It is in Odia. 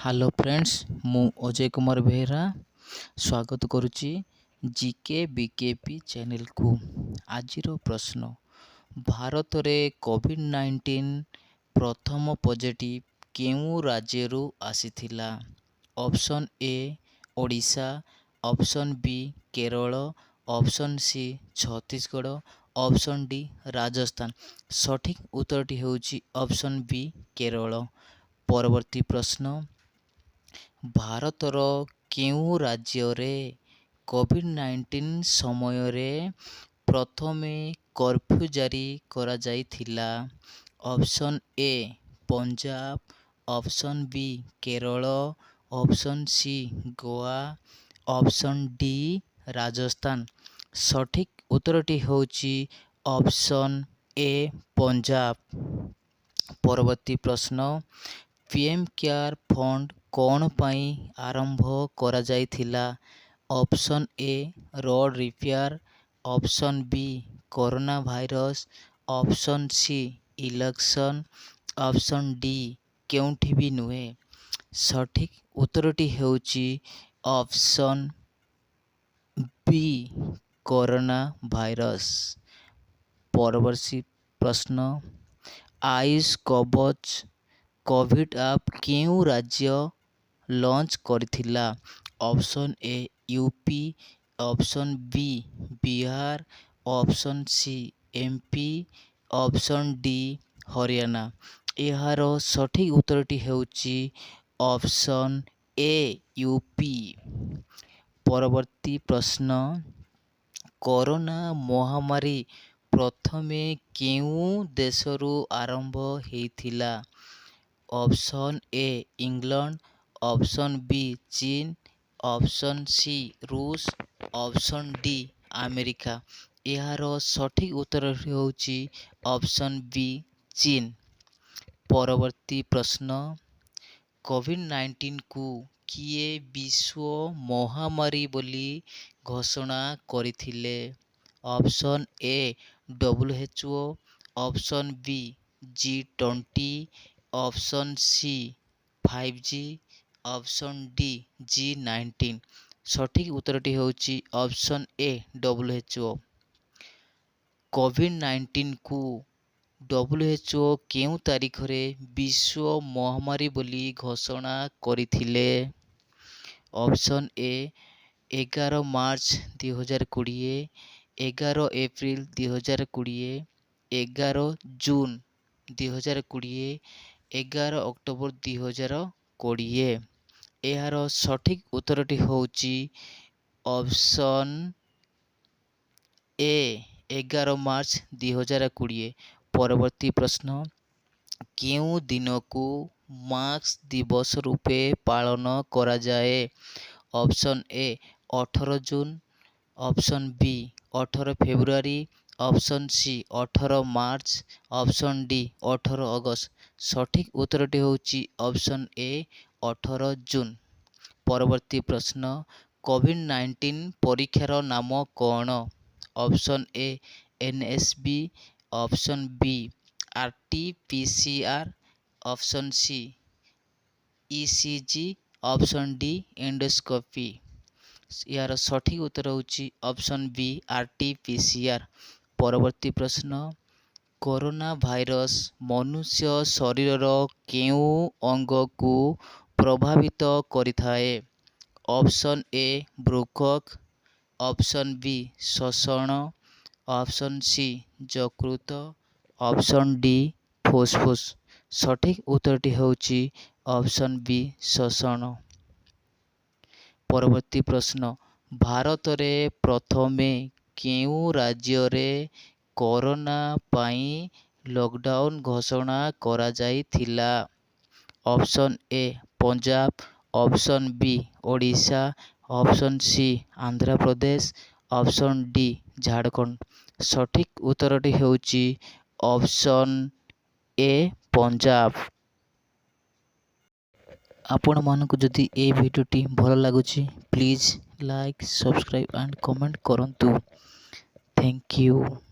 ହ୍ୟାଲୋ ଫ୍ରେଣ୍ଡସ୍, ମୁଁ ଅଜୟ କୁମାର ବେହେରା ସ୍ୱାଗତ କରୁଛି ଜିକେ ବିକେପି ଚ୍ୟାନେଲକୁ। ଆଜିର ପ୍ରଶ୍ନ, ଭାରତରେ କୋଭିଡ୍-19 ପ୍ରଥମ ପଜିଟିଭ୍ କେଉଁ ରାଜ୍ୟରୁ ଆସିଥିଲା? Option A Odisha, option B Kerala, option C Chhattisgarh, option D Rajasthan. ସଠିକ୍ ଉତ୍ତରଟି ହେଉଛି ଅପସନ୍ ବି କେରଳ। ପରବର୍ତ୍ତୀ ପ୍ରଶ୍ନ, ଭାରତର କେଉଁ ରାଜ୍ୟରେ କୋଭିଡ୍-19 ସମୟରେ ପ୍ରଥମେ କର୍ଫ୍ୟୁ ଜାରି କରାଯାଇଥିଲା? Option A Punjab, option B Kerala, option C Goa, option D Rajasthan. ସଠିକ୍ ଉତ୍ତରଟି ହେଉଛି ଅପସନ୍ ଏ ପଞ୍ଜାବ। ପରବର୍ତ୍ତୀ ପ୍ରଶ୍ନ, ପିଏମ୍ କେୟାର ଫଣ୍ଡ କ'ଣ ପାଇଁ ଆରମ୍ଭ କରାଯାଇଥିଲା? Option A road repair, option B corona virus, option C election, option D କେଉଁଠି ବି ନୁହେଁ। ସଠିକ୍ ଉତ୍ତରଟି ହେଉଛି ଅପସନ୍ ବି କରୋନା ଭାଇରସ୍। ପରବର୍ତ୍ତୀ ପ୍ରଶ୍ନ, ଆୟୁଷ କବଚ କୋଭିଡ୍ ଆପ୍ କେଉଁ ରାଜ୍ୟ ଲଞ୍ଚ କରିଥିଲା? Option A UP, option B Bihar, option C MP, option D Haryana. ଏହାର ସଠିକ୍ ଉତ୍ତରଟି ହେଉଛି ଅପସନ୍ ଏ ୟୁପି। ପରବର୍ତ୍ତୀ ପ୍ରଶ୍ନ, କରୋନା ମହାମାରୀ ପ୍ରଥମେ କେଉଁ ଦେଶରୁ ଆରମ୍ଭ ହୋଇଥିଲା? Option A England, option B ଚୀନ, ଅପସନ୍ ସି ରୁଷ, ଅପସନ୍ ଡି ଆମେରିକା। ଏହାର ସଠିକ୍ ଉତ୍ତର ହେଉଛି ଅପସନ୍ ବି ଚୀନ। ପରବର୍ତ୍ତୀ ପ୍ରଶ୍ନ, କୋଭିଡ୍-19କୁ କିଏ ବିଶ୍ୱ ମହାମାରୀ ବୋଲି ଘୋଷଣା କରିଥିଲେ? Option A WHO, option B G20, option C 5G, option D G19। ସଠିକ୍ ଉତ୍ତରଟି ହେଉଛି ଅପସନ୍ ଏ WHO। କୋଭିଡ୍-19କୁ WHO କେଉଁ ତାରିଖରେ ବିଶ୍ୱ ମହାମାରୀ ବୋଲି ଘୋଷଣା କରିଥିଲେ? Option A 11 March 2020, 11 April 2020, 11 June 2020, 11 October 2020। ଏହାର ସଠିକ୍ ଉତ୍ତରଟି ହେଉଛି ଅପସନ୍ ଏ 11 ମାର୍ଚ୍ଚ 2020। ପରବର୍ତ୍ତୀ ପ୍ରଶ୍ନ, କେଉଁ ଦିନକୁ ମାସ୍କ ଦିବସ ରୂପେ ପାଳନ କରାଯାଏ? Option A 18 June, option B 18 February, option C 18 March, option D 18 August. ସଠିକ୍ ଉତ୍ତରଟି ହେଉଛି ଅପସନ୍ ଏ 18 ଜୁନ୍। ପରବର୍ତ୍ତୀ ପ୍ରଶ୍ନ, କୋଭିଡ୍-19 ପରୀକ୍ଷାର ନାମ କ'ଣ? Option A NSB, option B RT-PCR, option C ECG, option D endoscopy. ଏହାର ସଠିକ୍ ଉତ୍ତର ହେଉଛି ଅପସନ୍ ବି RT-PCR। ପରବର୍ତ୍ତୀ ପ୍ରଶ୍ନ, କରୋନା ଭାଇରସ୍ ମନୁଷ୍ୟ ଶରୀରର କେଉଁ ଅଙ୍ଗକୁ ପ୍ରଭାବିତ କରିଥାଏ? ଅପସନ୍ ଏ ବୃକକ୍, ଅପସନ୍ ବି ଶ୍ୱସନ, ଅପସନ୍ ସି ଯକୃତ, ଅପସନ୍ ଡି ଫୁସଫୁସ୍। ସଠିକ୍ ଉତ୍ତରଟି ହେଉଛି ଅପସନ୍ ବି ଶ୍ୱସନ। ପରବର୍ତ୍ତୀ ପ୍ରଶ୍ନ, ଭାରତରେ ପ୍ରଥମେ କେଉଁ ରାଜ୍ୟରେ କରୋନା ପାଇଁ ଲକଡାଉନ୍ ଘୋଷଣା କରାଯାଇଥିଲା? Option A Punjab, option B Odisha, option C Andhra Pradesh, option D Jharkhand. ସଠିକ୍ ଉତ୍ତରଟି ହେଉଛି ଅପସନ୍ ଏ ପଞ୍ଜାବ। ଆପଣମାନଙ୍କୁ ଯଦି ଏ ଭିଡ଼ିଓଟି ଭଲ ଲାଗୁଛି, please like, subscribe and comment କରନ୍ତୁ। Thank you.